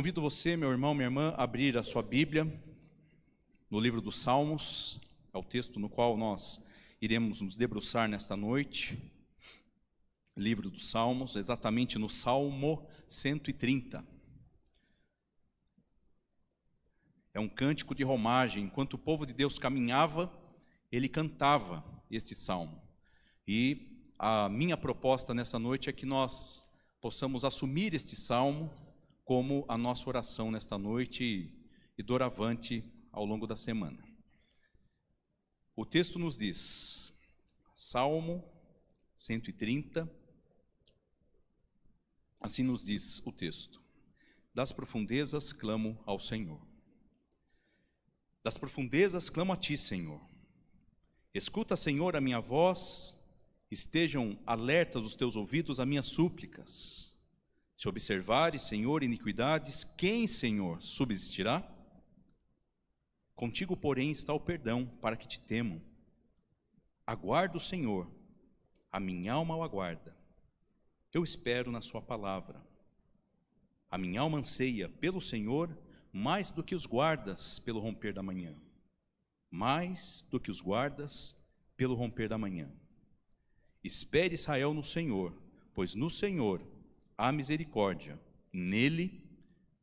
Convido você, meu irmão, minha irmã, a abrir a sua Bíblia no livro dos Salmos, é o texto no qual nós iremos nos debruçar nesta noite. Livro dos Salmos, exatamente no Salmo 130. É um cântico de romagem. Enquanto o povo de Deus caminhava, ele cantava este salmo. E a minha proposta nessa noite é que nós possamos assumir este salmo como a nossa oração nesta noite e doravante ao longo da semana. O texto nos diz, Salmo 130, assim nos diz o texto: das profundezas clamo ao Senhor. Das profundezas clamo a ti, Senhor. Escuta, Senhor, a minha voz, estejam alertas os teus ouvidos a minhas súplicas. Se observares, Senhor, iniquidades, quem, Senhor, subsistirá? Contigo, porém, está o perdão, para que te temam. Aguardo o Senhor, a minha alma o aguarda. Eu espero na sua palavra. A minha alma anseia pelo Senhor, mais do que os guardas pelo romper da manhã. Mais do que os guardas pelo romper da manhã. Espere Israel no Senhor, pois no Senhor há misericórdia, nele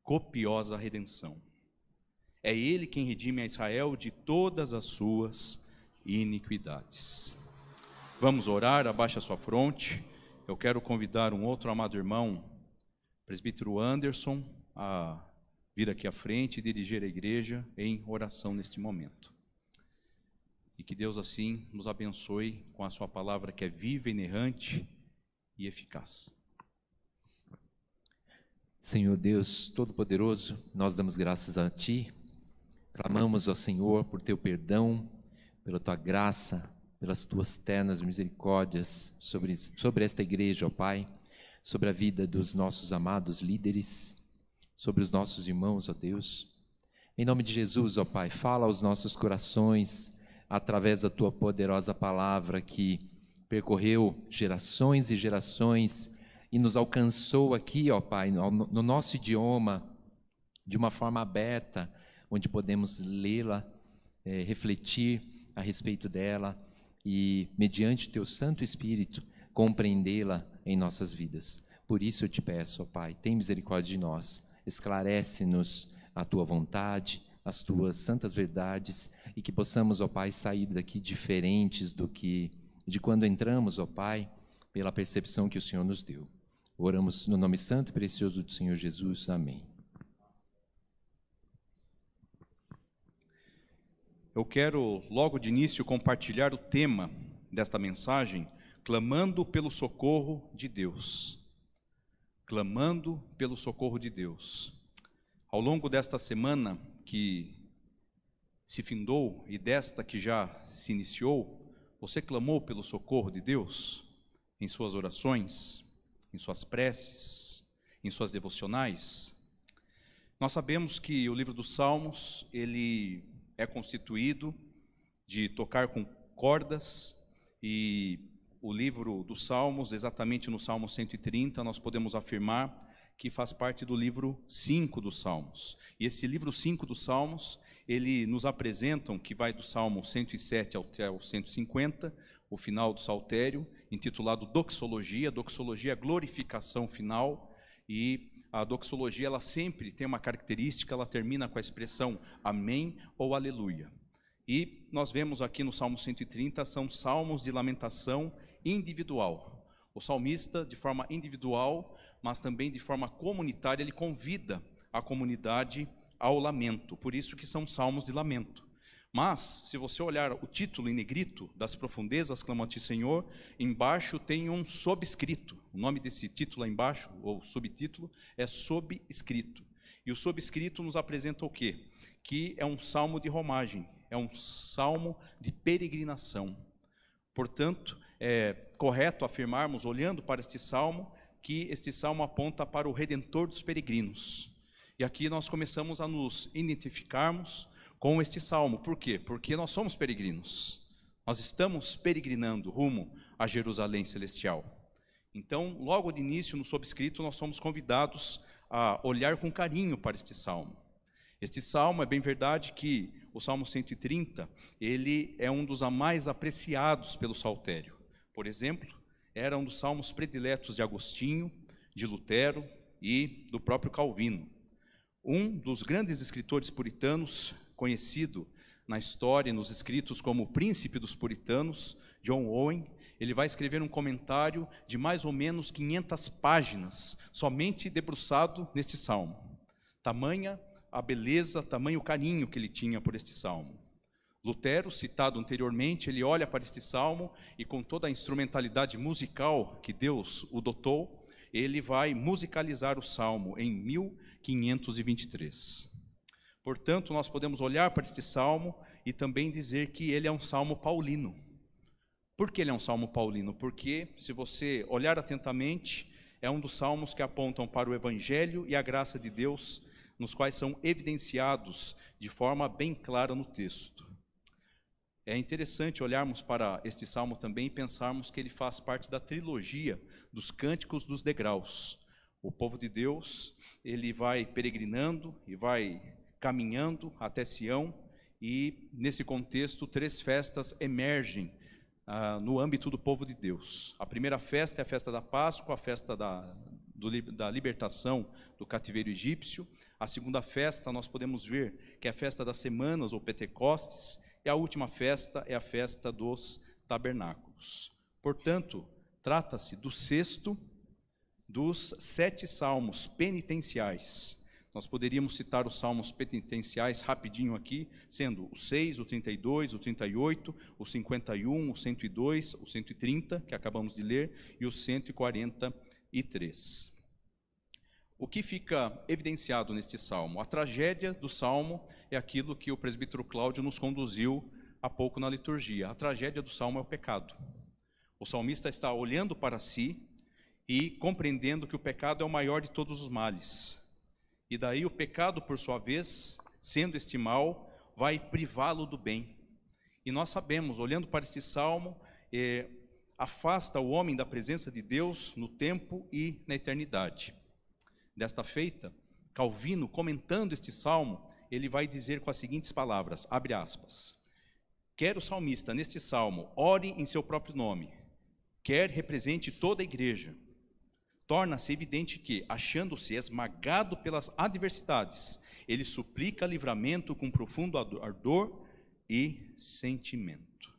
copiosa redenção. É ele quem redime a Israel de todas as suas iniquidades. Vamos orar, abaixa a sua fronte. Eu quero convidar um outro amado irmão, presbítero Anderson, a vir aqui à frente e dirigir a igreja em oração neste momento. E que Deus assim nos abençoe com a sua palavra que é viva, inerrante e eficaz. Senhor Deus Todo-Poderoso, nós damos graças a Ti, clamamos ao Senhor por Teu perdão, pela Tua graça, pelas Tuas ternas misericórdias sobre esta igreja, ó Pai, sobre a vida dos nossos amados líderes, sobre os nossos irmãos, ó Deus. Em nome de Jesus, ó Pai, fala aos nossos corações através da Tua poderosa palavra que percorreu gerações e gerações e nos alcançou aqui, ó Pai, no nosso idioma, de uma forma aberta, onde podemos lê-la, refletir a respeito dela e, mediante Teu Santo Espírito, compreendê-la em nossas vidas. Por isso eu te peço, ó Pai, tem misericórdia de nós, esclarece-nos a Tua vontade, as Tuas santas verdades, e que possamos, ó Pai, sair daqui diferentes de quando entramos, ó Pai, pela percepção que o Senhor nos deu. Oramos no nome santo e precioso do Senhor Jesus. Amém. Eu quero, logo de início, compartilhar o tema desta mensagem, clamando pelo socorro de Deus. Clamando pelo socorro de Deus. Ao longo desta semana que se findou e desta que já se iniciou, você clamou pelo socorro de Deus em suas orações, em suas preces, em suas devocionais? Nós sabemos que o livro dos Salmos, ele é constituído de tocar com cordas, e o livro dos Salmos, exatamente no Salmo 130, nós podemos afirmar que faz parte do livro 5 dos Salmos. E esse livro 5 dos Salmos, ele nos apresentam, que vai do Salmo 107 até o 150, o final do Saltério, intitulado Doxologia. Doxologia é a glorificação final, e a doxologia ela sempre tem uma característica, ela termina com a expressão amém ou aleluia. E nós vemos aqui no Salmo 130, são salmos de lamentação individual. O salmista, de forma individual, mas também de forma comunitária, ele convida a comunidade ao lamento, por isso que são salmos de lamento. Mas, se você olhar o título em negrito, das profundezas clamo a ti, Senhor, embaixo tem um subscrito. O nome desse título lá embaixo, ou subtítulo, é subscrito. E o subscrito nos apresenta o quê? Que é um salmo de romagem, é um salmo de peregrinação. Portanto, é correto afirmarmos, olhando para este salmo, que este salmo aponta para o Redentor dos peregrinos. E aqui nós começamos a nos identificarmos com este salmo. Por quê? Porque nós somos peregrinos. Nós estamos peregrinando rumo a Jerusalém celestial. Então, logo de início, no subscrito, nós somos convidados a olhar com carinho para este salmo. Este salmo, é bem verdade que o Salmo 130, ele é um dos mais apreciados pelo saltério. Por exemplo, era um dos salmos prediletos de Agostinho, de Lutero e do próprio Calvino. Um dos grandes escritores puritanos, conhecido na história e nos escritos como o príncipe dos puritanos, John Owen, ele vai escrever um comentário de mais ou menos 500 páginas, somente debruçado neste salmo. Tamanha a beleza, tamanho o carinho que ele tinha por este salmo. Lutero, citado anteriormente, ele olha para este salmo e com toda a instrumentalidade musical que Deus o dotou, ele vai musicalizar o salmo em 1523. Portanto, nós podemos olhar para este salmo e também dizer que ele é um salmo paulino. Por que ele é um salmo paulino? Porque, se você olhar atentamente, é um dos salmos que apontam para o Evangelho e a graça de Deus, nos quais são evidenciados de forma bem clara no texto. É interessante olharmos para este salmo também e pensarmos que ele faz parte da trilogia dos Cânticos dos Degraus. O povo de Deus, ele vai peregrinando e vai caminhando até Sião, e nesse contexto 3 festas emergem no âmbito do povo de Deus. A primeira festa é a festa da Páscoa, a festa da libertação do cativeiro egípcio. A segunda festa nós podemos ver que é a festa das semanas ou Pentecostes, e a última festa é a festa dos tabernáculos. Portanto, trata-se do 6º dos 7 salmos penitenciais. Nós poderíamos citar os salmos penitenciais rapidinho aqui, sendo o 6, o 32, o 38, o 51, o 102, o 130, que acabamos de ler, e o 143. O que fica evidenciado neste salmo? A tragédia do salmo é aquilo que o presbítero Cláudio nos conduziu há pouco na liturgia. A tragédia do salmo é o pecado. O salmista está olhando para si e compreendendo que o pecado é o maior de todos os males. E daí o pecado, por sua vez, sendo este mal, vai privá-lo do bem. E nós sabemos, olhando para este salmo, afasta o homem da presença de Deus no tempo e na eternidade. Desta feita, Calvino, comentando este salmo, ele vai dizer com as seguintes palavras, abre aspas: quer o salmista, neste salmo, ore em seu próprio nome, quer represente toda a igreja, torna-se evidente que, achando-se esmagado pelas adversidades, ele suplica livramento com profundo ardor e sentimento.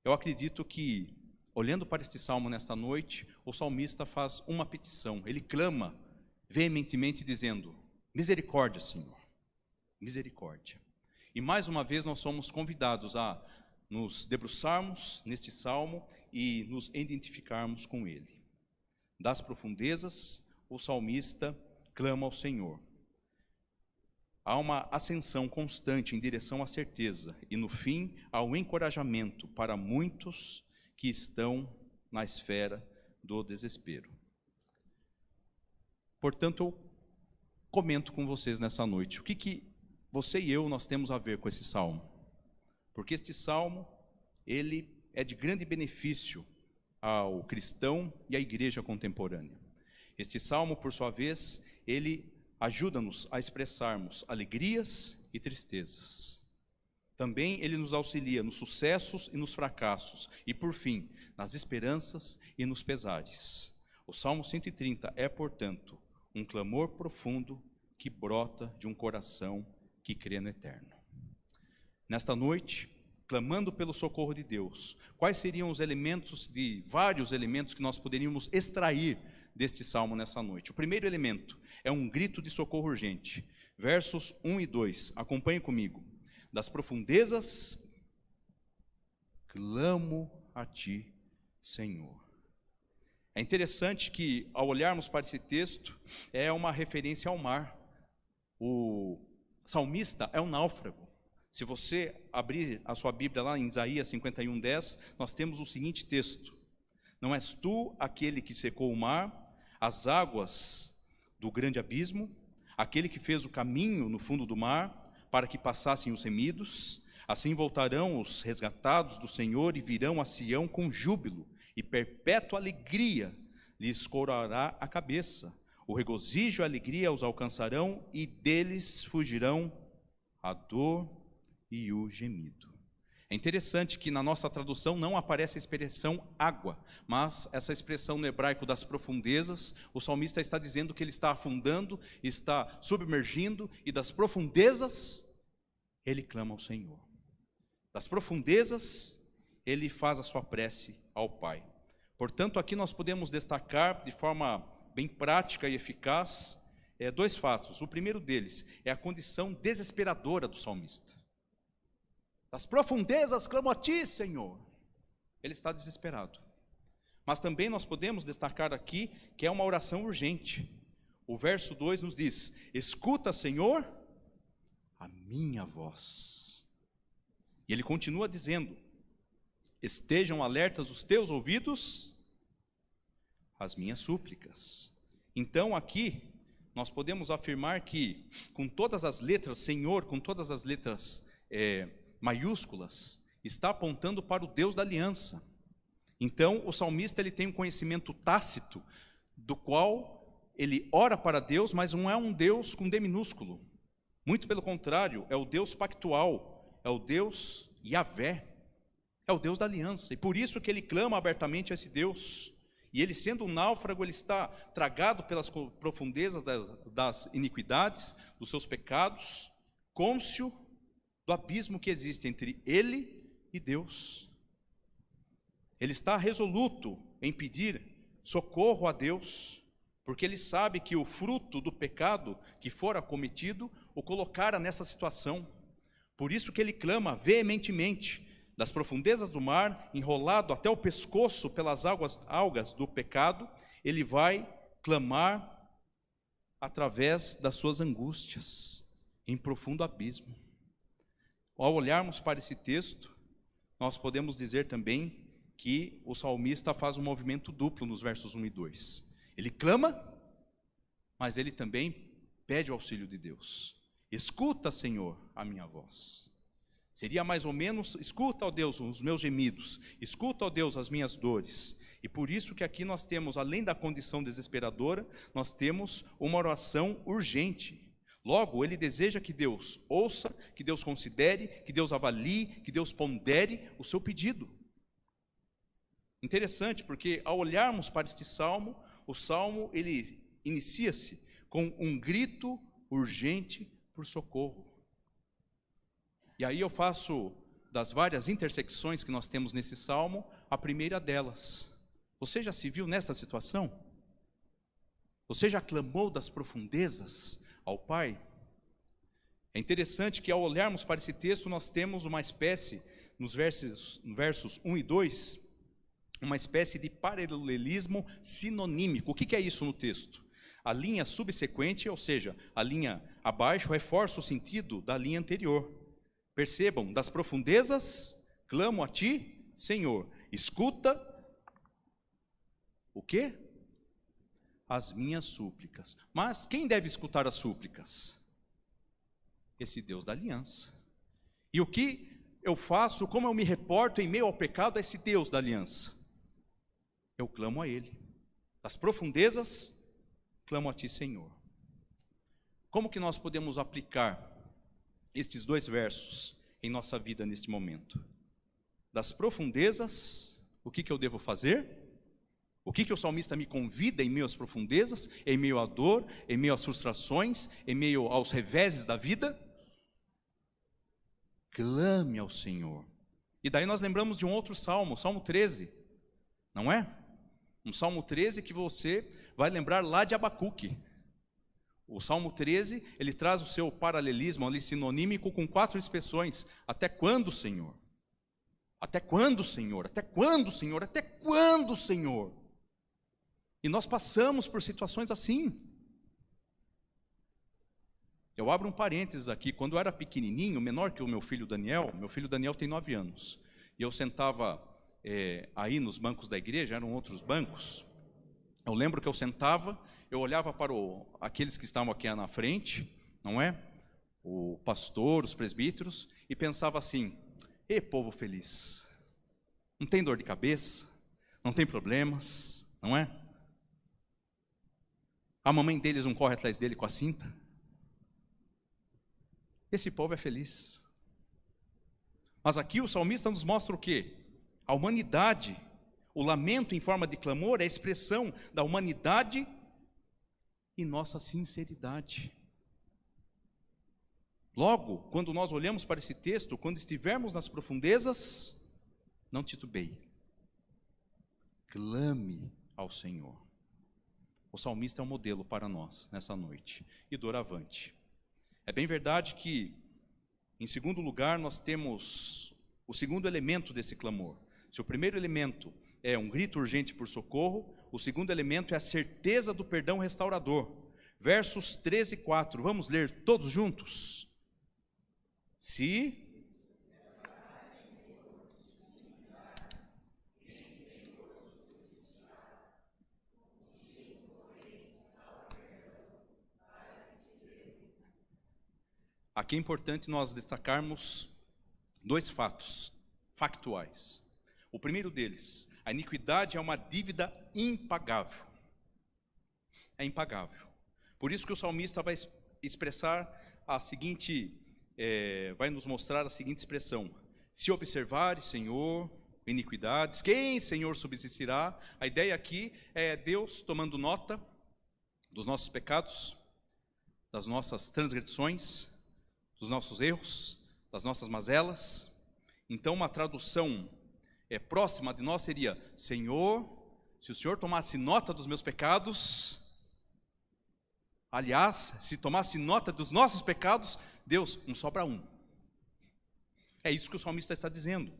Eu acredito que, olhando para este salmo nesta noite, o salmista faz uma petição, ele clama veementemente dizendo: misericórdia, Senhor, misericórdia. E mais uma vez nós somos convidados a nos debruçarmos neste salmo e nos identificarmos com ele. Das profundezas, o salmista clama ao Senhor. Há uma ascensão constante em direção à certeza e, no fim, há um encorajamento para muitos que estão na esfera do desespero. Portanto, eu comento com vocês nessa noite, o que você e eu nós temos a ver com esse salmo? Porque este salmo, ele é de grande benefício ao cristão e à igreja contemporânea. Este salmo, por sua vez, ele ajuda-nos a expressarmos alegrias e tristezas. Também ele nos auxilia nos sucessos e nos fracassos, e por fim, nas esperanças e nos pesares. O Salmo 130 é, portanto, um clamor profundo que brota de um coração que crê no eterno. Nesta noite, clamando pelo socorro de Deus, quais seriam os elementos, vários elementos que nós poderíamos extrair deste salmo nessa noite? O primeiro elemento é um grito de socorro urgente. Versos 1 e 2, acompanhe comigo. Das profundezas, clamo a ti, Senhor. É interessante que, ao olharmos para esse texto, é uma referência ao mar. O salmista é um náufrago. Se você abrir a sua Bíblia lá em Isaías 51:10, nós temos o seguinte texto: não és tu aquele que secou o mar, as águas do grande abismo, aquele que fez o caminho no fundo do mar, para que passassem os remidos? Assim voltarão os resgatados do Senhor e virão a Sião com júbilo, e perpétua alegria lhes coroará a cabeça. O regozijo e a alegria os alcançarão, e deles fugirão a dor e o gemido. É interessante que na nossa tradução não aparece a expressão água, mas essa expressão no hebraico das profundezas, o salmista está dizendo que ele está afundando, está submergindo, e das profundezas ele clama ao Senhor. Das profundezas ele faz a sua prece ao Pai. Portanto, aqui nós podemos destacar de forma bem prática e eficaz dois fatos. O primeiro deles é a condição desesperadora do salmista. Das profundezas clamo a ti, Senhor. Ele está desesperado. Mas também nós podemos destacar aqui que é uma oração urgente. O verso 2 nos diz: escuta, Senhor, a minha voz. E ele continua dizendo: estejam alertas os teus ouvidos às minhas súplicas. Então aqui nós podemos afirmar que com todas as letras, Senhor, com todas as letras maiúsculas, está apontando para o Deus da aliança. Então o salmista ele tem um conhecimento tácito, do qual ele ora para Deus, mas não é um Deus com D minúsculo. Muito pelo contrário, é o Deus pactual, é o Deus Yahvé, é o Deus da aliança. E por isso que ele clama abertamente a esse Deus. E ele, sendo um náufrago, ele está tragado pelas profundezas das iniquidades, dos seus pecados, cônscio do abismo que existe entre ele e Deus. Ele está resoluto em pedir socorro a Deus, porque ele sabe que o fruto do pecado que fora cometido o colocara nessa situação. Por isso que ele clama veementemente, das profundezas do mar, enrolado até o pescoço pelas algas do pecado, ele vai clamar através das suas angústias, em profundo abismo. Ao olharmos para esse texto, nós podemos dizer também que o salmista faz um movimento duplo nos versos 1 e 2. Ele clama, mas ele também pede o auxílio de Deus. Escuta, Senhor, a minha voz. Seria mais ou menos: escuta, ó Deus, os meus gemidos, escuta, ó Deus, as minhas dores. E por isso que aqui nós temos, além da condição desesperadora, nós temos uma oração urgente. Logo, ele deseja que Deus ouça, que Deus considere, que Deus avalie, que Deus pondere o seu pedido. Interessante, porque ao olharmos para este salmo, o salmo ele inicia-se com um grito urgente por socorro. E aí eu faço das várias intersecções que nós temos nesse salmo, a primeira delas. Você já se viu nesta situação? Você já clamou das profundezas ao Pai? É interessante que ao olharmos para esse texto, nós temos uma espécie, nos versos 1 e 2, uma espécie de paralelismo sinonímico. O que é isso no texto? A linha subsequente, ou seja, a linha abaixo, reforça o sentido da linha anterior. Percebam: das profundezas clamo a ti, Senhor, escuta o quê? As minhas súplicas. Mas quem deve escutar as súplicas? Esse Deus da aliança. E o que eu faço, como eu me reporto em meio ao pecado a esse Deus da aliança? Eu clamo a Ele. Das profundezas clamo a ti, Senhor. Como que nós podemos aplicar estes dois versos em nossa vida neste momento? Das profundezas, o que eu devo fazer? O que o salmista me convida em meio às profundezas, em meio à dor, em meio às frustrações, em meio aos reveses da vida? Clame ao Senhor. E daí nós lembramos de um outro salmo, Salmo 13, não é? Um Salmo 13 que você vai lembrar lá de Abacuque. O Salmo 13, ele traz o seu paralelismo ali sinonímico com 4 expressões. Até quando, Senhor? Até quando, Senhor? Até quando, Senhor? Até quando, Senhor? E nós passamos por situações assim. Eu abro um parênteses aqui. Quando eu era pequenininho, menor que o meu filho Daniel tem 9 anos. E eu sentava aí nos bancos da igreja, eram outros bancos. Eu lembro que eu sentava, eu olhava para aqueles que estavam aqui na frente, não é? O pastor, os presbíteros, e pensava assim: "Ê, povo feliz, não tem dor de cabeça, não tem problemas, não é?" A mamãe deles não corre atrás dele com a cinta? Esse povo é feliz. Mas aqui o salmista nos mostra o quê? A humanidade. O lamento em forma de clamor é a expressão da humanidade e nossa sinceridade. Logo, quando nós olhamos para esse texto, quando estivermos nas profundezas, não titubeie. Clame ao Senhor. O salmista é um modelo para nós nessa noite. E doravante. É bem verdade que, em segundo lugar, nós temos o segundo elemento desse clamor. Se o primeiro elemento é um grito urgente por socorro, o segundo elemento é a certeza do perdão restaurador. Versos 13 e 4, vamos ler todos juntos? Se... Aqui é importante nós destacarmos dois fatos factuais. O primeiro deles, a iniquidade é uma dívida impagável. É impagável. Por isso que o salmista vai expressar a seguinte, vai nos mostrar a seguinte expressão: se observares, Senhor, iniquidades, quem, Senhor, subsistirá? A ideia aqui é Deus tomando nota dos nossos pecados, das nossas transgressões, dos nossos erros, das nossas mazelas. Então uma tradução próxima de nós seria: Senhor, se o Senhor tomasse nota dos meus pecados, aliás, se tomasse nota dos nossos pecados, Deus, não sobra um. É isso que o salmista está dizendo.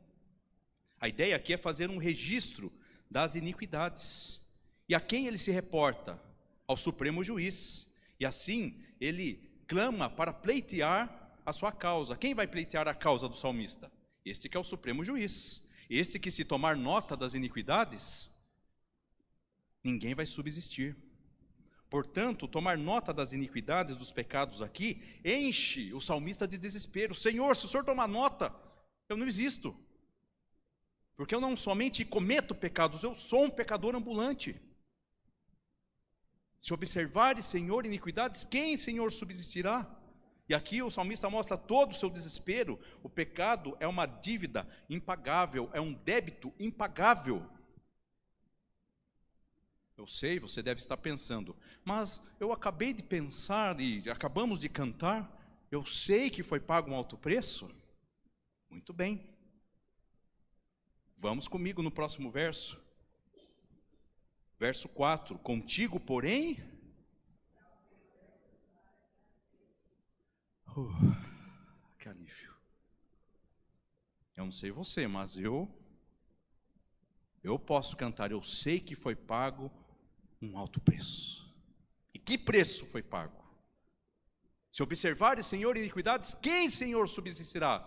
A ideia aqui é fazer um registro das iniquidades. E a quem ele se reporta? Ao Supremo Juiz. E assim ele clama para pleitear a sua causa. Quem vai pleitear a causa do salmista? Este que é o Supremo Juiz. Este que, se tomar nota das iniquidades, ninguém vai subsistir. Portanto, tomar nota das iniquidades, dos pecados aqui, enche o salmista de desespero. Senhor, se o Senhor tomar nota, eu não existo. Porque eu não somente cometo pecados, eu sou um pecador ambulante. Se observares, Senhor, iniquidades, quem, Senhor, subsistirá? E aqui o salmista mostra todo o seu desespero. O pecado é uma dívida impagável, é um débito impagável. Eu sei, você deve estar pensando, mas eu acabei de pensar e acabamos de cantar, eu sei que foi pago um alto preço. Muito bem. Vamos comigo no próximo verso. Verso 4, contigo, porém... que alívio. Eu não sei você, mas eu posso cantar, eu sei que foi pago um alto preço. E que preço foi pago? Se observares, Senhor, iniquidades, quem, Senhor, subsistirá?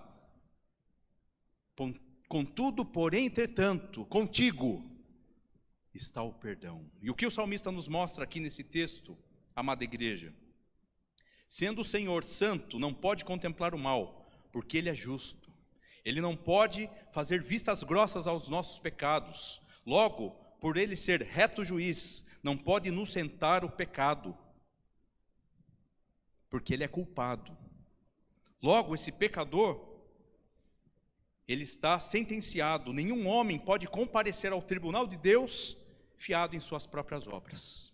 Contudo, porém, entretanto, contigo está o perdão. E o que o salmista nos mostra aqui nesse texto, amada igreja? Sendo o Senhor santo, não pode contemplar o mal, porque Ele é justo. Ele não pode fazer vistas grossas aos nossos pecados. Logo, por Ele ser reto juiz, não pode inocentar o pecado, porque Ele é culpado. Logo, esse pecador, ele está sentenciado. Nenhum homem pode comparecer ao tribunal de Deus fiado em suas próprias obras.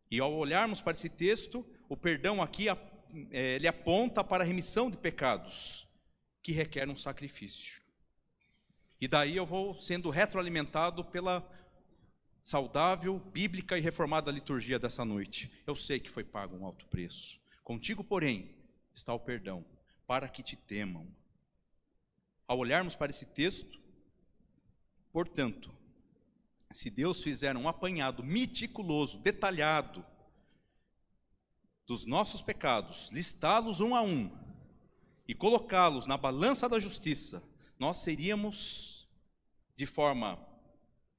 E ao olharmos para esse texto, o perdão aqui, ele aponta para a remissão de pecados, que requer um sacrifício. E daí eu vou sendo retroalimentado pela saudável, bíblica e reformada liturgia dessa noite. Eu sei que foi pago um alto preço. Contigo, porém, está o perdão, para que te temam. Ao olharmos para esse texto, portanto, se Deus fizer um apanhado meticuloso, detalhado, dos nossos pecados, listá-los um a um e colocá-los na balança da justiça, nós seríamos, de forma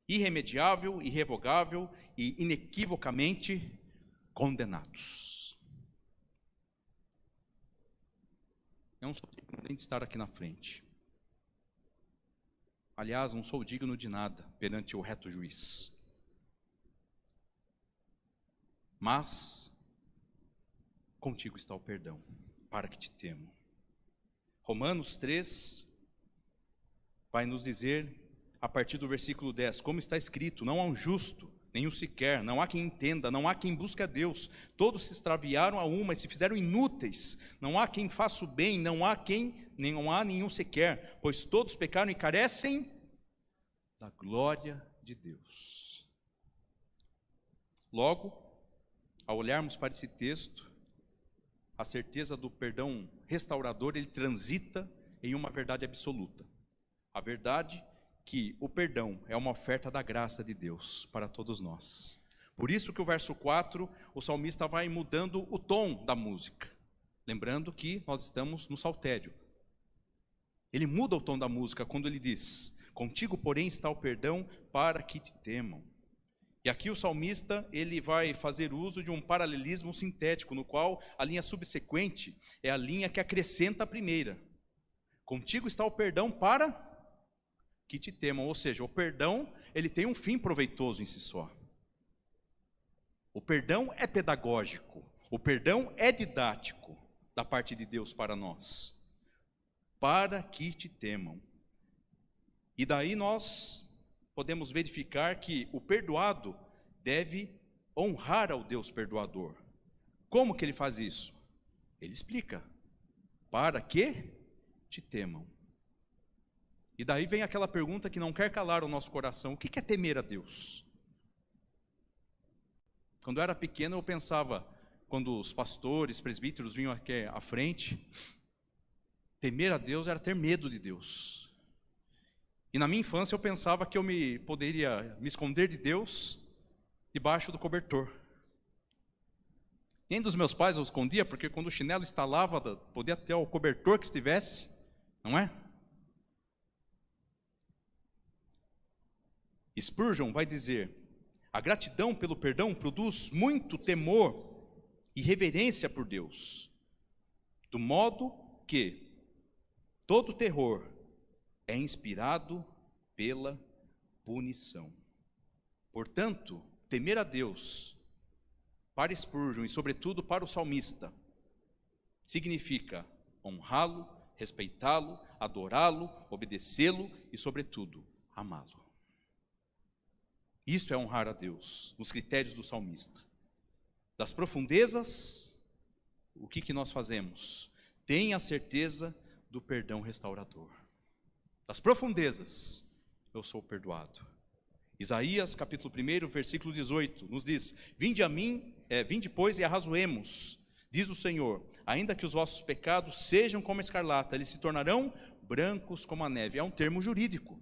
irremediável, irrevogável e inequivocamente condenados. Eu não sou digno nem de estar aqui na frente. Aliás, não sou digno de nada perante o reto juiz. mas contigo está o perdão, para que te temo. Romanos 3 vai nos dizer, a partir do versículo 10, como está escrito: não há um justo, nenhum sequer, não há quem entenda, não há quem busque a Deus, todos se extraviaram a uma e se fizeram inúteis, não há quem faça o bem, não há nenhum sequer, pois todos pecaram e carecem da glória de Deus. Logo, ao olharmos para esse texto, a certeza do perdão restaurador, ele transita em uma verdade absoluta. A verdade que o perdão é uma oferta da graça de Deus para todos nós. Por isso que o verso 4, o salmista vai mudando o tom da música. Lembrando que nós estamos no saltério. Ele muda o tom da música quando ele diz: contigo, porém, está o perdão para que te temam. E aqui o salmista, ele vai fazer uso de um paralelismo sintético, no qual a linha subsequente é a linha que acrescenta a primeira. Contigo está o perdão para que te temam, ou seja, o perdão, ele tem um fim proveitoso em si só. O perdão é pedagógico, o perdão é didático da parte de Deus para nós. Para que te temam. E daí nós podemos verificar que o perdoado deve honrar ao Deus perdoador. Como que ele faz isso? Ele explica: para que te temam. E daí vem aquela pergunta que não quer calar o nosso coração: o que é temer a Deus? Quando eu era pequeno eu pensava, quando os pastores, presbíteros vinham aqui à frente, temer a Deus era ter medo de Deus. E na minha infância eu pensava que eu poderia me esconder de Deus debaixo do cobertor. Nem dos meus pais eu escondia, porque quando o chinelo estalava, podia ter o cobertor que estivesse, não é? Spurgeon vai dizer: a gratidão pelo perdão produz muito temor e reverência por Deus, do modo que todo terror é inspirado pela punição. Portanto, temer a Deus, para Spurgeon e sobretudo para o salmista, significa honrá-lo, respeitá-lo, adorá-lo, obedecê-lo e, sobretudo, amá-lo. Isto é honrar a Deus, nos critérios do salmista. Das profundezas, o que nós fazemos? Tenha a certeza do perdão restaurador. Das profundezas, eu sou perdoado. Isaías, capítulo 1, versículo 18, nos diz: vinde a mim, vinde, pois, e arrazoemos, diz o Senhor, ainda que os vossos pecados sejam como a escarlata, eles se tornarão brancos como a neve. É um termo jurídico.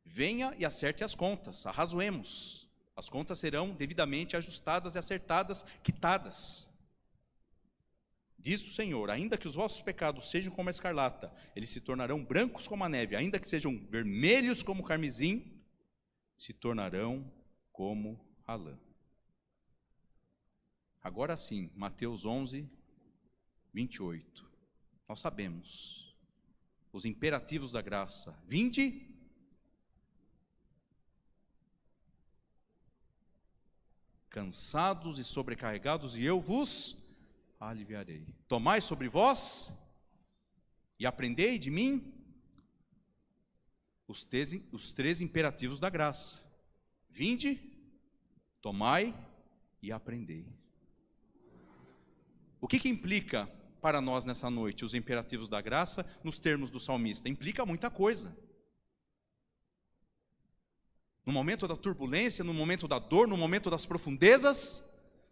Venha e acerte as contas, arrazoemos. As contas serão devidamente ajustadas e acertadas, quitadas. Diz o Senhor: ainda que os vossos pecados sejam como a escarlata, eles se tornarão brancos como a neve, ainda que sejam vermelhos como o carmesim, se tornarão como a lã. Agora sim, Mateus 11, 28. Nós sabemos os imperativos da graça: vinde, cansados e sobrecarregados, e eu vos aliviarei. Tomai sobre vós e aprendei de mim os três imperativos da graça: vinde, tomai e aprendei. O que implica para nós nessa noite os imperativos da graça nos termos do salmista? Implica muita coisa. No momento da turbulência, no momento da dor, no momento das profundezas,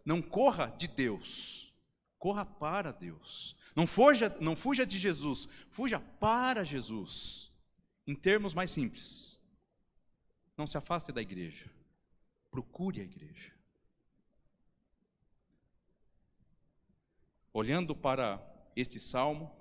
não corra de Deus, corra para Deus. Não fuja de Jesus, fuja para Jesus. Em termos mais simples, não se afaste da igreja, procure a igreja. Olhando para este salmo,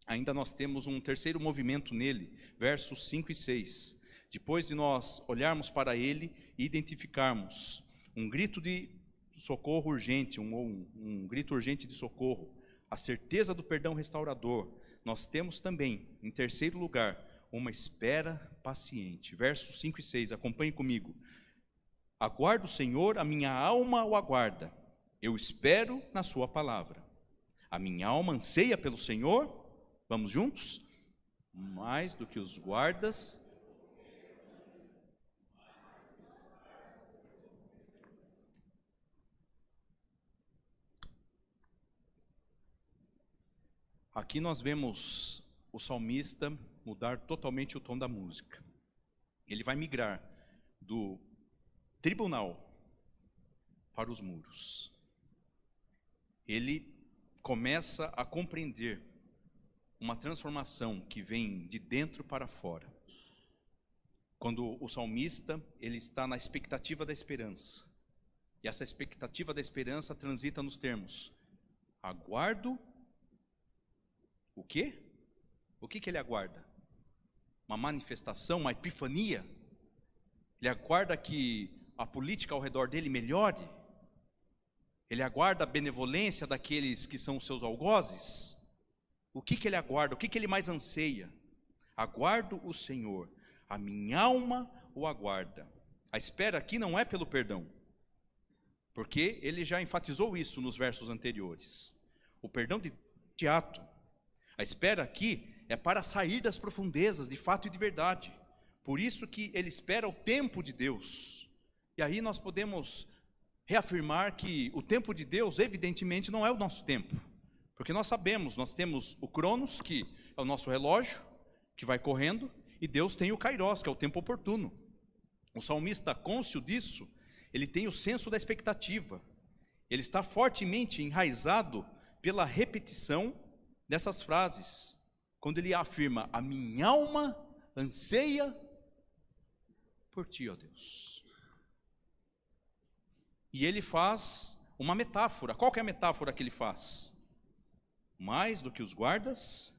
ainda nós temos um terceiro movimento nele, versos 5 e 6. Depois de nós olharmos para ele e identificarmos um grito de socorro urgente, um grito urgente de socorro, a certeza do perdão restaurador, nós temos também, em terceiro lugar, uma espera paciente. Versos 5 e 6, acompanhe comigo. Aguardo o Senhor, a minha alma o aguarda. Eu espero na sua palavra. A minha alma anseia pelo Senhor. Vamos juntos? Mais do que os guardas. Aqui nós vemos o salmista mudar totalmente o tom da música. Ele vai migrar do tribunal para os muros. Ele começa a compreender uma transformação que vem de dentro para fora. Quando o salmista, ele está na expectativa da esperança. E essa expectativa da esperança transita nos termos: aguardo o quê? O que ele aguarda? Uma manifestação, uma epifania? Ele aguarda que a política ao redor dele melhore? Ele aguarda a benevolência daqueles que são os seus algozes? O que ele aguarda? O que ele mais anseia? Aguardo o Senhor, a minha alma o aguarda. A espera aqui não é pelo perdão, porque ele já enfatizou isso nos versos anteriores. O perdão de ato. A espera aqui é para sair das profundezas, de fato e de verdade. Por isso que ele espera o tempo de Deus. E aí nós podemos reafirmar que o tempo de Deus, evidentemente, não é o nosso tempo. Porque nós sabemos, nós temos o Cronos, que é o nosso relógio, que vai correndo, e Deus tem o Kairos, que é o tempo oportuno. O salmista, cônscio disso, ele tem o senso da expectativa. Ele está fortemente enraizado pela repetição dessas frases, quando ele afirma: a minha alma anseia por ti, ó Deus. E ele faz uma metáfora. Qual que é a metáfora que ele faz? Mais do que os guardas,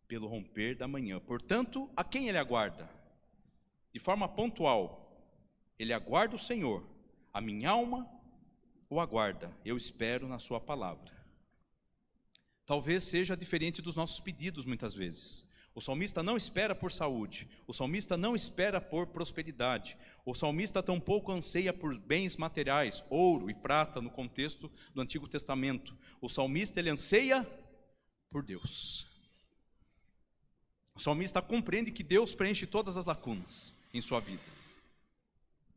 pelo romper da manhã. Portanto, a quem ele aguarda? De forma pontual, ele aguarda o Senhor. A minha alma o aguarda. Eu espero na sua palavra. Talvez seja diferente dos nossos pedidos muitas vezes. O salmista não espera por saúde, o salmista não espera por prosperidade, o salmista tampouco anseia por bens materiais, ouro e prata no contexto do Antigo Testamento. O salmista, ele anseia por Deus. O salmista compreende que Deus preenche todas as lacunas em sua vida.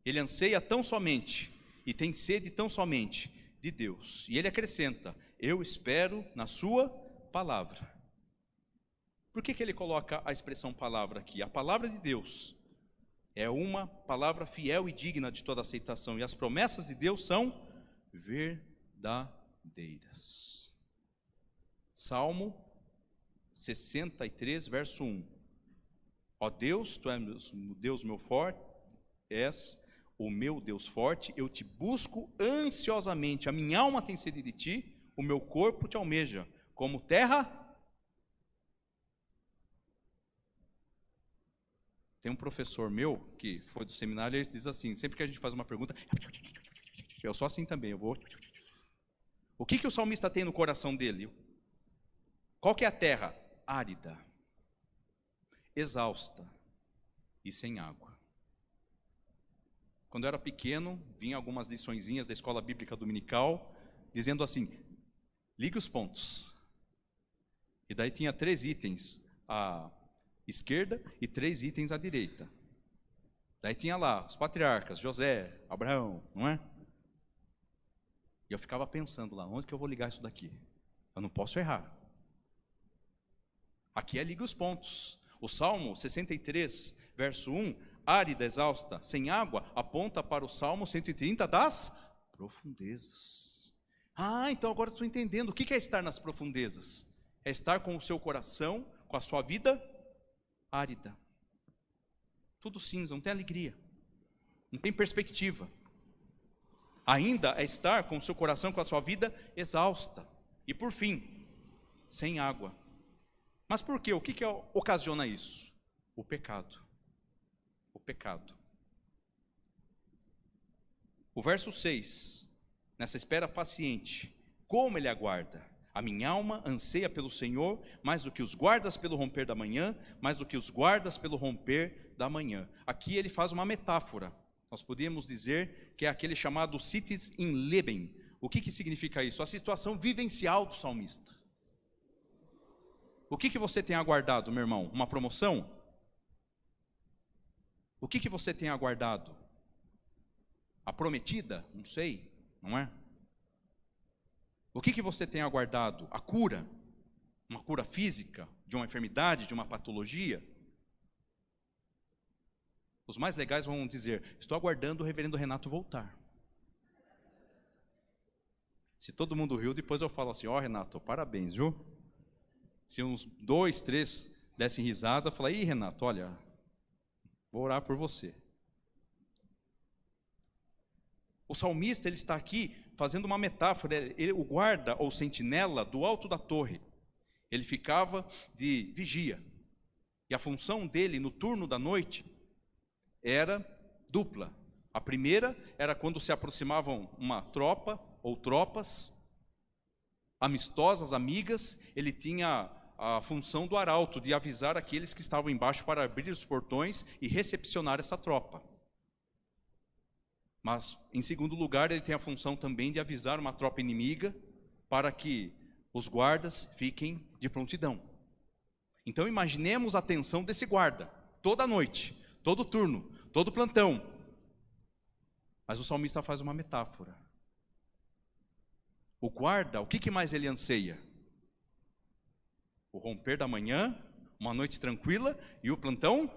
Ele anseia tão somente e tem sede tão somente de Deus. E ele acrescenta: eu espero na sua palavra. Por que ele coloca a expressão palavra aqui? A palavra de Deus é uma palavra fiel e digna de toda aceitação. E as promessas de Deus são verdadeiras. Salmo 63, verso 1. Ó Deus, tu és o Deus meu forte, és o meu Deus forte, eu te busco ansiosamente, a minha alma tem sede de ti, o meu corpo te almeja, como terra. Tem um professor meu, que foi do seminário, ele diz assim, sempre que a gente faz uma pergunta, eu sou assim também, eu vou... O que o salmista tem no coração dele? Qual que é a terra? Árida, exausta e sem água. Quando eu era pequeno, vinha algumas liçõezinhas da escola bíblica dominical, dizendo assim, ligue os pontos. E daí tinha 3 itens à esquerda e 3 itens à direita. Daí tinha lá os patriarcas, José, Abraão, não é? E eu ficava pensando lá, onde que eu vou ligar isso daqui? Eu não posso errar. Aqui é liga os pontos. O Salmo 63, verso 1, árida, exausta, sem água, aponta para o Salmo 130 das profundezas. Ah, então agora estou entendendo. O que é estar nas profundezas? É estar com o seu coração, com a sua vida árida. Tudo cinza, não tem alegria, não tem perspectiva. Ainda é estar com o seu coração, com a sua vida exausta. E por fim, sem água. Mas por quê? O que ocasiona isso? O pecado. O pecado. O verso 6, nessa espera paciente, como ele aguarda? A minha alma anseia pelo Senhor, mais do que os guardas pelo romper da manhã, mais do que os guardas pelo romper da manhã. Aqui ele faz uma metáfora. Nós podíamos dizer que é aquele chamado Sitis in Leben. O que significa isso? A situação vivencial do salmista. O que você tem aguardado, meu irmão? Uma promoção? O que você tem aguardado? A prometida? Não sei, não é? O que você tem aguardado? A cura? Uma cura física? De uma enfermidade? De uma patologia? Os mais legais vão dizer: estou aguardando o reverendo Renato voltar. Se todo mundo riu, depois eu falo assim: ó, Renato, parabéns, viu? Se uns 2, 3 dessem risada, eu falo: ih, Renato, olha, vou orar por você. O salmista, ele está aqui fazendo uma metáfora. O guarda ou sentinela do alto da torre, ele ficava de vigia. E a função dele no turno da noite era dupla. A primeira era quando se aproximavam uma tropa ou tropas amistosas, amigas, ele tinha a função do arauto, de avisar aqueles que estavam embaixo para abrir os portões e recepcionar essa tropa. Mas, em segundo lugar, ele tem a função também de avisar uma tropa inimiga para que os guardas fiquem de prontidão. Então, imaginemos a tensão desse guarda, toda noite, todo turno, todo plantão. Mas o salmista faz uma metáfora. O guarda, o que mais ele anseia? O romper da manhã, uma noite tranquila, e o plantão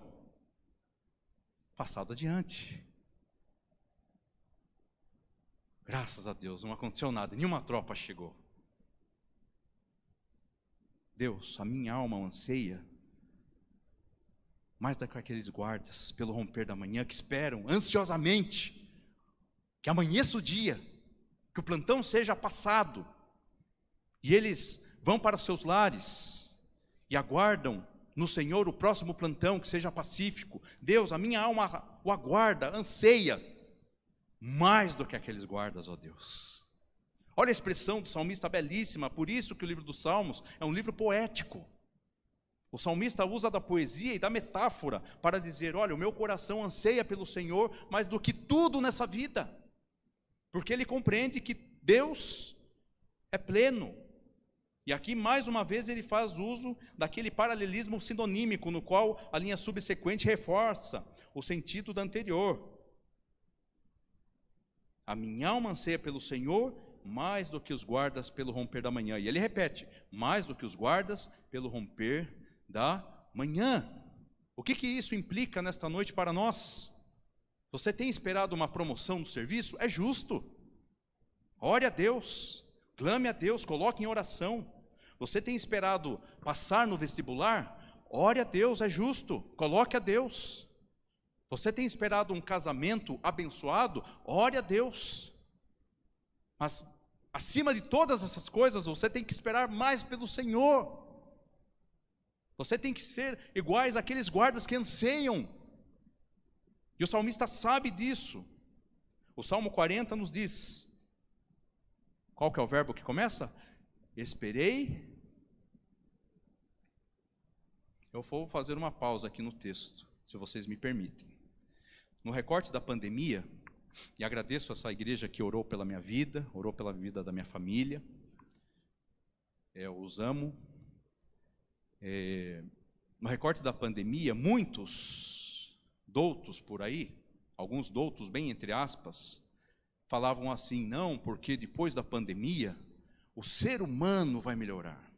passado adiante. Graças a Deus, não aconteceu nada, nenhuma tropa chegou. Deus, a minha alma anseia mais do que aqueles guardas pelo romper da manhã que esperam ansiosamente que amanheça o dia, que o plantão seja passado, e eles vão para os seus lares e aguardam no Senhor o próximo plantão, que seja pacífico. Deus, a minha alma o aguarda, anseia mais do que aqueles guardas, ó Deus. Olha a expressão do salmista belíssima, por isso que o livro dos Salmos é um livro poético. O salmista usa da poesia e da metáfora para dizer: olha, o meu coração anseia pelo Senhor mais do que tudo nessa vida, porque ele compreende que Deus é pleno. E aqui, mais uma vez, ele faz uso daquele paralelismo sinonímico, no qual a linha subsequente reforça o sentido da anterior. A minha alma anseia pelo Senhor mais do que os guardas pelo romper da manhã. E ele repete: mais do que os guardas pelo romper da manhã. O que isso implica nesta noite para nós? Você tem esperado uma promoção no serviço? É justo. Ore a Deus, clame a Deus, coloque em oração. Você tem esperado passar no vestibular? Ore a Deus, é justo, coloque a Deus. Você tem esperado um casamento abençoado? Ore a Deus. Mas, acima de todas essas coisas, você tem que esperar mais pelo Senhor. Você tem que ser iguais àqueles guardas que anseiam. E o salmista sabe disso. O Salmo 40 nos diz, qual que é o verbo que começa? Esperei. Eu vou fazer uma pausa aqui no texto, se vocês me permitem. No recorte da pandemia, e agradeço a essa igreja que orou pela minha vida, orou pela vida da minha família, eu os amo. No recorte da pandemia, muitos doutos por aí, alguns doutos bem entre aspas, falavam assim: não, porque depois da pandemia, o ser humano vai melhorar.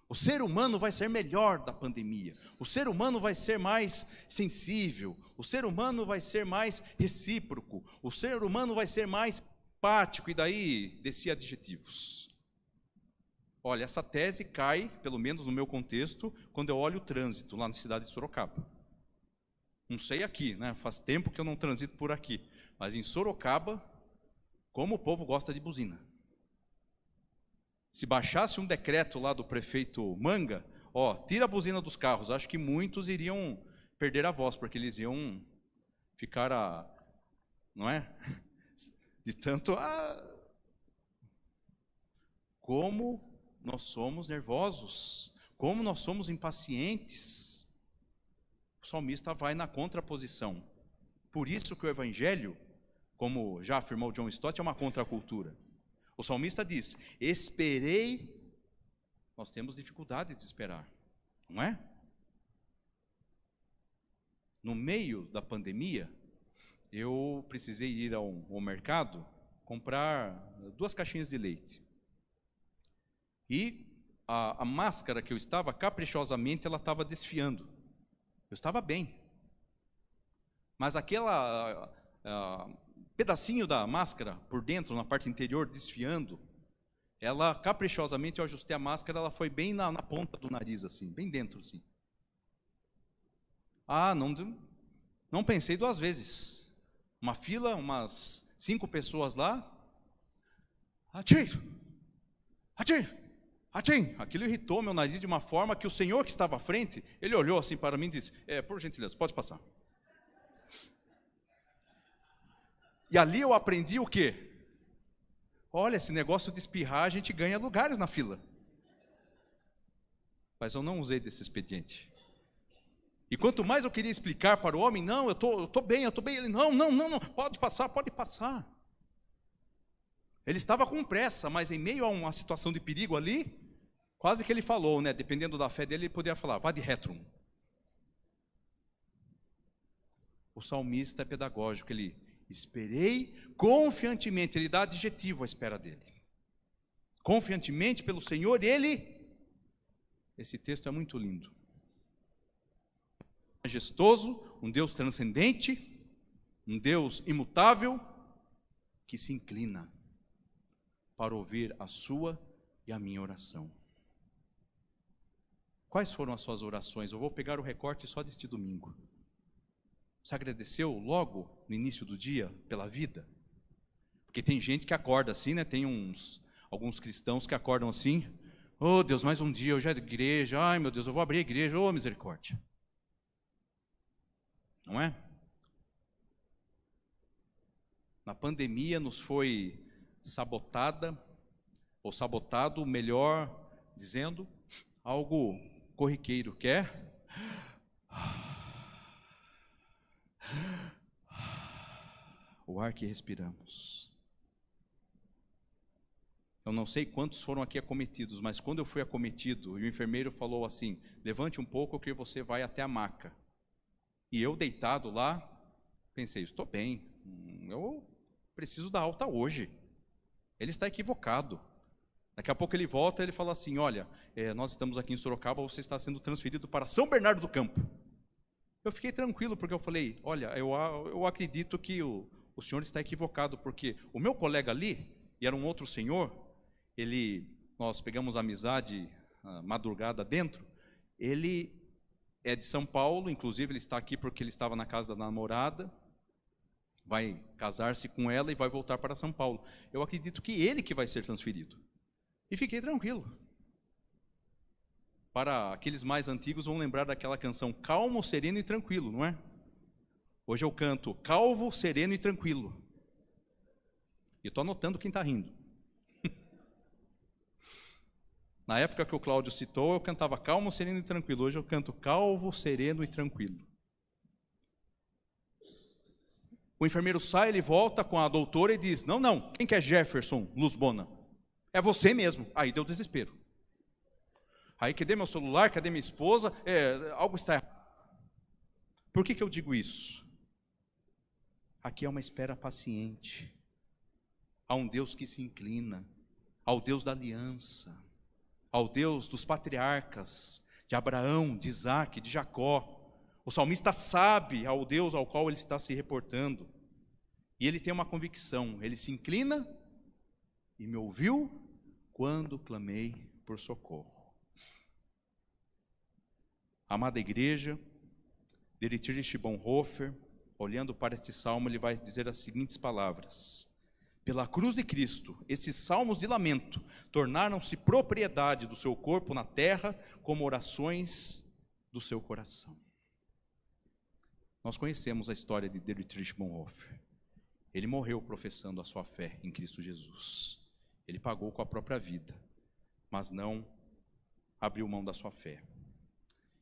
O ser humano vai ser melhor da pandemia. O ser humano vai ser mais sensível. O ser humano vai ser mais recíproco. O ser humano vai ser mais empático. E daí descia adjetivos. Olha, essa tese cai, pelo menos no meu contexto, quando eu olho o trânsito lá na cidade de Sorocaba. Não sei aqui, né? Faz tempo que eu não transito por aqui. Mas em Sorocaba, como o povo gosta de buzina. Se baixasse um decreto lá do prefeito Manga, tira a buzina dos carros, acho que muitos iriam perder a voz, porque eles iam ficar, não é? De tanto, como nós somos nervosos, como nós somos impacientes. O salmista vai na contraposição. Por isso que o evangelho, como já afirmou John Stott, é uma contracultura. O salmista diz: esperei. Nós temos dificuldade de esperar, não é? No meio da pandemia, eu precisei ir ao mercado comprar 2 caixinhas de leite. E a máscara que eu estava, caprichosamente, ela estava desfiando. Eu estava bem. Mas aquela pedacinho da máscara por dentro, na parte interior, desfiando, ela, caprichosamente, eu ajustei a máscara, ela foi bem na ponta do nariz, assim, bem dentro, assim. Não pensei 2 vezes. Uma fila, umas 5 pessoas lá. Achei! Aquilo irritou meu nariz de uma forma que o senhor que estava à frente, ele olhou assim para mim e disse: por gentileza, pode passar. E ali eu aprendi o quê? Olha, esse negócio de espirrar, a gente ganha lugares na fila. Mas eu não usei desse expediente. E quanto mais eu queria explicar para o homem: não, eu tô bem. Ele: não, pode passar. Ele estava com pressa, mas em meio a uma situação de perigo ali, quase que ele falou, né? Dependendo da fé dele, ele poderia falar: vá de retrum. O salmista é pedagógico, ele: esperei confiantemente, ele dá adjetivo à espera dele. Confiantemente pelo Senhor, esse texto é muito lindo. Majestoso, um Deus transcendente, um Deus imutável, que se inclina para ouvir a sua e a minha oração. Quais foram as suas orações? Eu vou pegar o recorte só deste domingo. Você agradeceu logo no início do dia pela vida? Porque tem gente que acorda assim, né? Tem alguns cristãos que acordam assim: oh Deus, mais um dia, hoje é de igreja, ai meu Deus, eu vou abrir a igreja, oh misericórdia. Não é? Na pandemia nos foi sabotado, melhor dizendo, algo corriqueiro, que é o ar que respiramos. Eu não sei quantos foram aqui acometidos, mas quando eu fui acometido, e o enfermeiro falou assim: levante um pouco que você vai até a maca. E eu deitado lá, pensei: estou bem, eu preciso da alta hoje. Ele está equivocado. Daqui a pouco ele volta e ele fala assim: olha, nós estamos aqui em Sorocaba, você está sendo transferido para São Bernardo do Campo. Eu fiquei tranquilo, porque eu falei: olha, eu acredito que o senhor está equivocado, porque o meu colega ali, e era um outro senhor, nós pegamos amizade madrugada dentro, ele é de São Paulo, inclusive ele está aqui porque ele estava na casa da namorada, vai casar-se com ela e vai voltar para São Paulo. Eu acredito que ele que vai ser transferido. E fiquei tranquilo. Para aqueles mais antigos vão lembrar daquela canção Calmo, Sereno e Tranquilo, não é? Hoje eu canto Calvo, Sereno e Tranquilo. E estou anotando quem está rindo. Na época que o Cláudio citou, eu cantava Calmo, Sereno e Tranquilo. Hoje eu canto Calvo, Sereno e Tranquilo. O enfermeiro sai, ele volta com a doutora e diz: não, quem que é Jefferson Luzbona? É você mesmo. Aí deu desespero. Aí, cadê meu celular? Cadê minha esposa? Algo está errado. Por que eu digo isso? Aqui é uma espera paciente. Há um Deus que se inclina, ao Deus da aliança, ao Deus dos patriarcas, de Abraão, de Isaac, de Jacó. O salmista sabe ao Deus ao qual ele está se reportando. E ele tem uma convicção: ele se inclina e me ouviu quando clamei por socorro. Amada igreja, Dietrich Bonhoeffer, olhando para este salmo, ele vai dizer as seguintes palavras: pela cruz de Cristo, esses salmos de lamento tornaram-se propriedade do seu corpo na terra, como orações do seu coração. Nós conhecemos a história de Dietrich Bonhoeffer. Ele morreu professando a sua fé em Cristo Jesus. Ele pagou com a própria vida, mas não abriu mão da sua fé.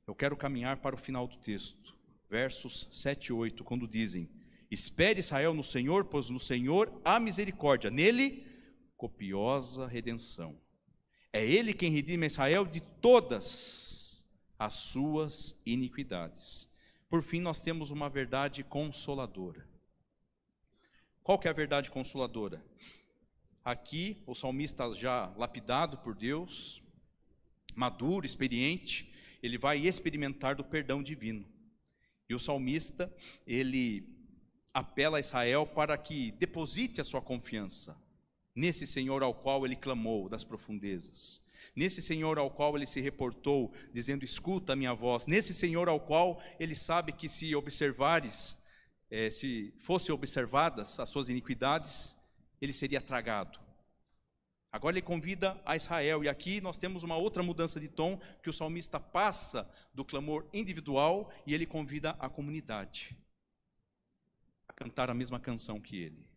Eu quero caminhar para o final do texto, versos 7 e 8, quando dizem: Espere Israel no Senhor, pois no Senhor há misericórdia, nele copiosa redenção. É ele quem redime Israel de todas as suas iniquidades. Por fim, nós temos uma verdade consoladora. Qual que é a verdade consoladora? Aqui, o salmista já lapidado por Deus, maduro, experiente, ele vai experimentar do perdão divino. E o salmista, ele apela a Israel para que deposite a sua confiança nesse Senhor ao qual ele clamou das profundezas, nesse Senhor ao qual ele se reportou, dizendo: escuta a minha voz, nesse Senhor ao qual ele sabe que se fossem observadas as suas iniquidades, ele seria tragado. Agora ele convida a Israel, e aqui nós temos uma outra mudança de tom, que o salmista passa do clamor individual e ele convida a comunidade a cantar a mesma canção que ele.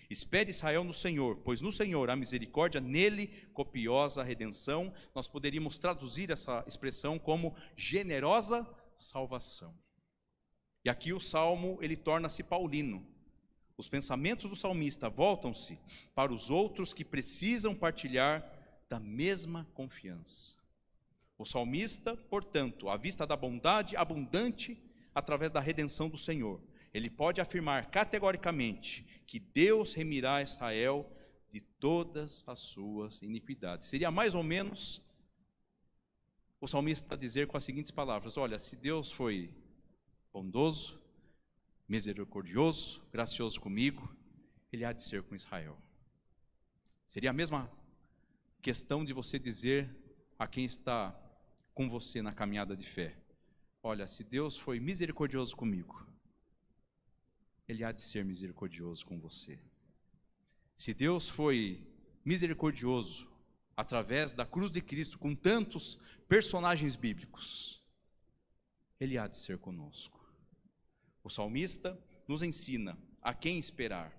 Espere Israel no Senhor, pois no Senhor há misericórdia, nele copiosa redenção. Nós poderíamos traduzir essa expressão como generosa salvação. E aqui o salmo, ele torna-se paulino. Os pensamentos do salmista voltam-se para os outros que precisam partilhar da mesma confiança. O salmista, portanto, à vista da bondade abundante através da redenção do Senhor, ele pode afirmar categoricamente que Deus remirá Israel de todas as suas iniquidades. Seria mais ou menos o salmista dizer com as seguintes palavras: olha, se Deus foi bondoso, misericordioso, gracioso comigo, ele há de ser com Israel. Seria a mesma questão de você dizer a quem está com você na caminhada de fé: olha, se Deus foi misericordioso comigo, ele há de ser misericordioso com você. Se Deus foi misericordioso através da cruz de Cristo com tantos personagens bíblicos, ele há de ser conosco. O salmista nos ensina a quem esperar,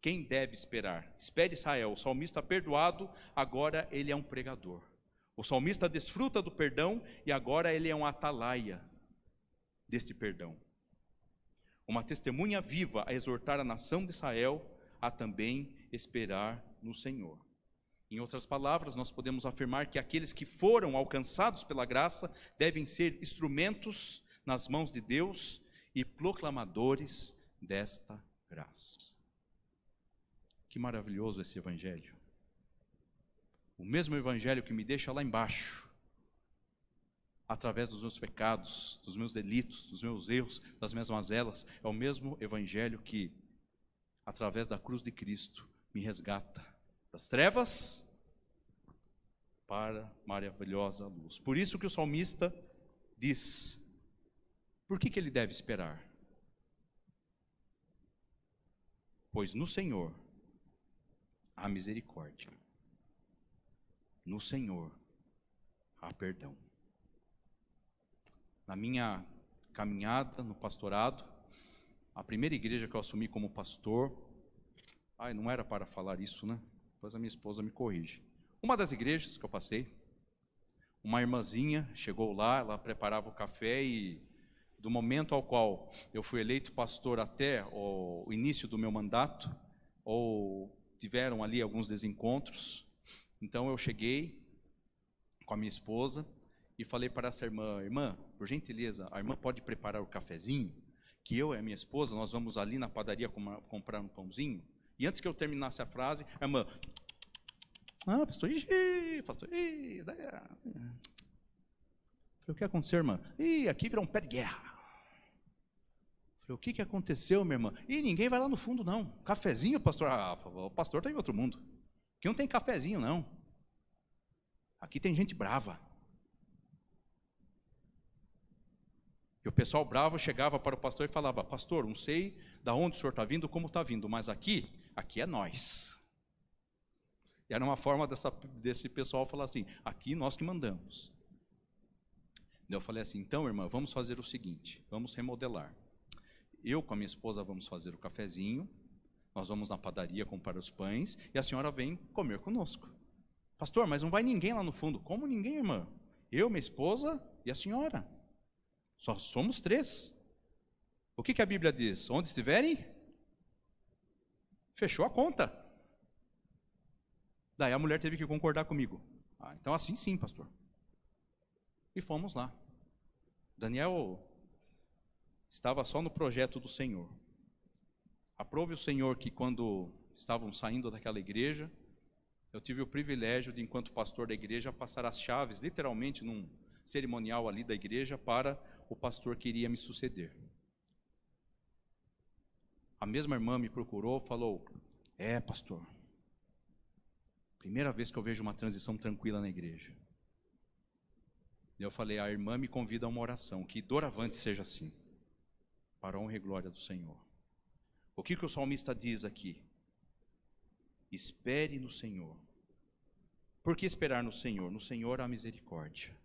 quem deve esperar. Espere Israel. O salmista perdoado, agora ele é um pregador. O salmista desfruta do perdão e agora ele é um atalaia deste perdão. Uma testemunha viva a exortar a nação de Israel a também esperar no Senhor. Em outras palavras, nós podemos afirmar que aqueles que foram alcançados pela graça devem ser instrumentos nas mãos de Deus e proclamadores desta graça. Que maravilhoso esse evangelho. O mesmo evangelho que me deixa lá embaixo, através dos meus pecados, dos meus delitos, dos meus erros, das minhas mazelas, é o mesmo evangelho que, através da cruz de Cristo, me resgata das trevas para a maravilhosa luz. Por isso que o salmista diz: por que ele deve esperar? Pois no Senhor há misericórdia, no Senhor há perdão. Na minha caminhada no pastorado, a primeira igreja que eu assumi como pastor, não era para falar isso, né? Depois a minha esposa me corrige. Uma das igrejas que eu passei, uma irmãzinha chegou lá, ela preparava o café e do momento ao qual eu fui eleito pastor até o início do meu mandato, ou tiveram ali alguns desencontros, então eu cheguei com a minha esposa e falei para essa irmã, por gentileza, a irmã pode preparar o cafezinho, que eu e a minha esposa, nós vamos ali na padaria comprar um pãozinho. E antes que eu terminasse a frase, a irmã, pastor, falei, o que aconteceu, irmã? Aqui virou um pé de guerra. Falei, o que aconteceu, minha irmã? Ninguém vai lá no fundo, não. Cafezinho, pastor? O pastor está em outro mundo. Aqui não tem cafezinho, não. Aqui tem gente brava. E o pessoal bravo chegava para o pastor e falava: pastor, não sei de onde o senhor está vindo, como está vindo, mas aqui é nós. E era uma forma desse pessoal falar assim: aqui nós que mandamos. Eu falei assim: então, irmã, vamos fazer o seguinte, vamos remodelar. Eu com a minha esposa vamos fazer o cafezinho, nós vamos na padaria comprar os pães, e a senhora vem comer conosco. Pastor, mas não vai ninguém lá no fundo. Como ninguém, irmã? Eu, minha esposa e a senhora. Só somos 3. O que a Bíblia diz? Onde estiverem, fechou a conta. Daí a mulher teve que concordar comigo. Então assim sim, pastor. E fomos lá. Daniel estava só no projeto do Senhor. Aprove o Senhor que quando estavam saindo daquela igreja, eu tive o privilégio de, enquanto pastor da igreja, passar as chaves, literalmente num cerimonial ali da igreja, para o pastor que iria me suceder. A mesma irmã me procurou, falou: pastor, primeira vez que eu vejo uma transição tranquila na igreja. E eu falei: a irmã me convida a uma oração, que doravante seja assim, para a honra e glória do Senhor. O que o salmista diz aqui? Espere no Senhor. Por que esperar no Senhor? No Senhor há misericórdia.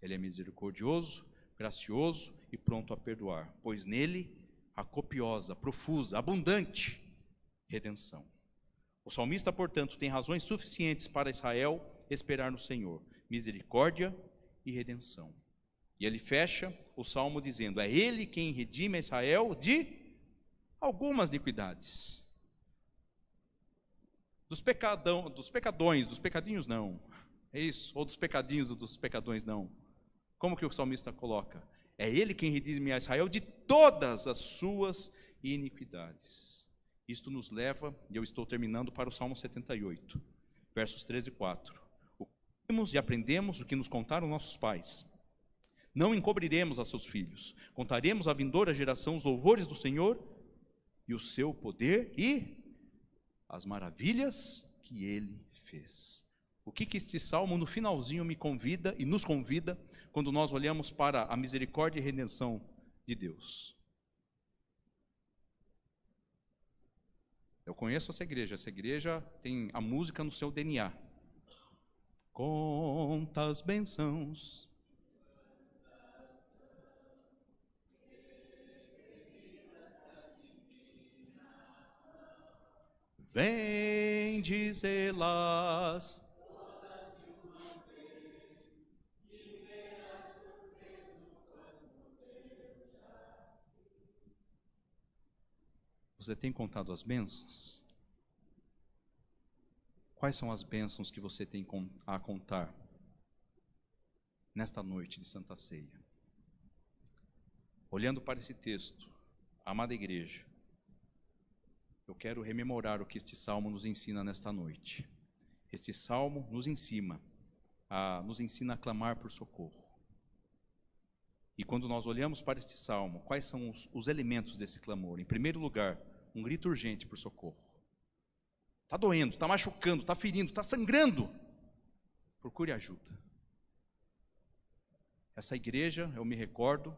Ele é misericordioso, gracioso e pronto a perdoar, pois nele há copiosa, profusa, abundante redenção. O salmista, portanto, tem razões suficientes para Israel esperar no Senhor, misericórdia e redenção. E ele fecha o salmo dizendo: é ele quem redime Israel de algumas iniquidades. Dos pecadinhos não. É isso? Ou dos pecadinhos ou dos pecadões não. Como que o salmista coloca? É ele quem redime a Israel de todas as suas iniquidades. Isto nos leva, e eu estou terminando, para o Salmo 78, versos 13 e 4. O que vimos e aprendemos, o que nos contaram nossos pais. Não encobriremos a seus filhos. Contaremos à vindoura geração os louvores do Senhor e o seu poder e as maravilhas que ele fez. O que este salmo no finalzinho me convida e nos convida quando nós olhamos para a misericórdia e redenção de Deus? Eu conheço essa igreja tem a música no seu DNA. Conta as bênçãos. Vem dizê-las. Você tem contado as bênçãos? Quais são as bênçãos que você tem a contar nesta noite de Santa Ceia? Olhando para esse texto, amada igreja, eu quero rememorar o que este salmo nos ensina nesta noite. Este salmo nos ensina a clamar por socorro. E quando nós olhamos para este salmo, quais são os elementos desse clamor? Em primeiro lugar, um grito urgente por socorro. Está doendo, está machucando, está ferindo, está sangrando. Procure ajuda. Essa igreja, eu me recordo,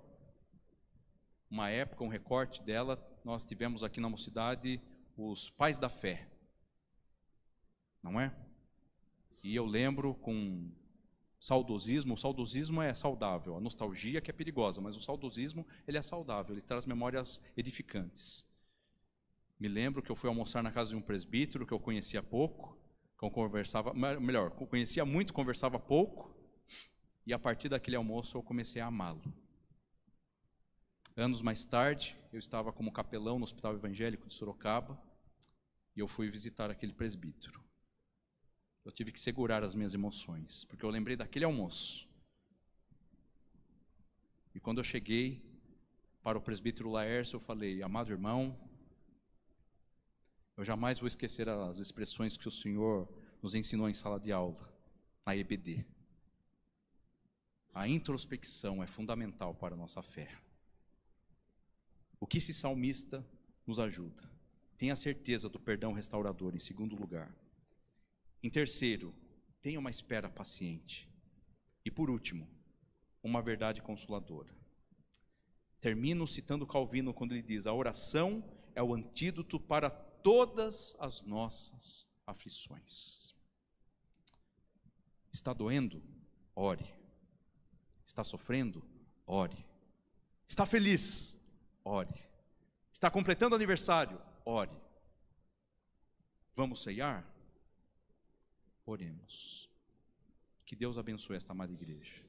uma época, um recorte dela, nós tivemos aqui na mocidade os pais da fé. Não é? E eu lembro com saudosismo, o saudosismo é saudável, a nostalgia que é perigosa, mas o saudosismo, ele é saudável, ele traz memórias edificantes. Me lembro que eu fui almoçar na casa de um presbítero que eu conhecia pouco, conhecia muito, conversava pouco, e a partir daquele almoço eu comecei a amá-lo. Anos mais tarde, eu estava como capelão no Hospital Evangélico de Sorocaba, e eu fui visitar aquele presbítero. Eu tive que segurar as minhas emoções, porque eu lembrei daquele almoço. E quando eu cheguei para o presbítero Laércio, eu falei: amado irmão, eu jamais vou esquecer as expressões que o Senhor nos ensinou em sala de aula, na EBD. A introspecção é fundamental para a nossa fé. O que esse salmista nos ajuda? Tenha certeza do perdão restaurador, em segundo lugar. Em terceiro, tenha uma espera paciente. E por último, uma verdade consoladora. Termino citando Calvino quando ele diz: a oração é o antídoto para todas as nossas aflições. Está doendo? Ore. Está sofrendo? Ore. Está feliz? Ore. Está completando aniversário? Ore. Vamos ceiar? Oremos. Que Deus abençoe esta amada igreja.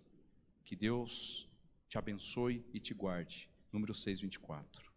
Que Deus te abençoe e te guarde número 624.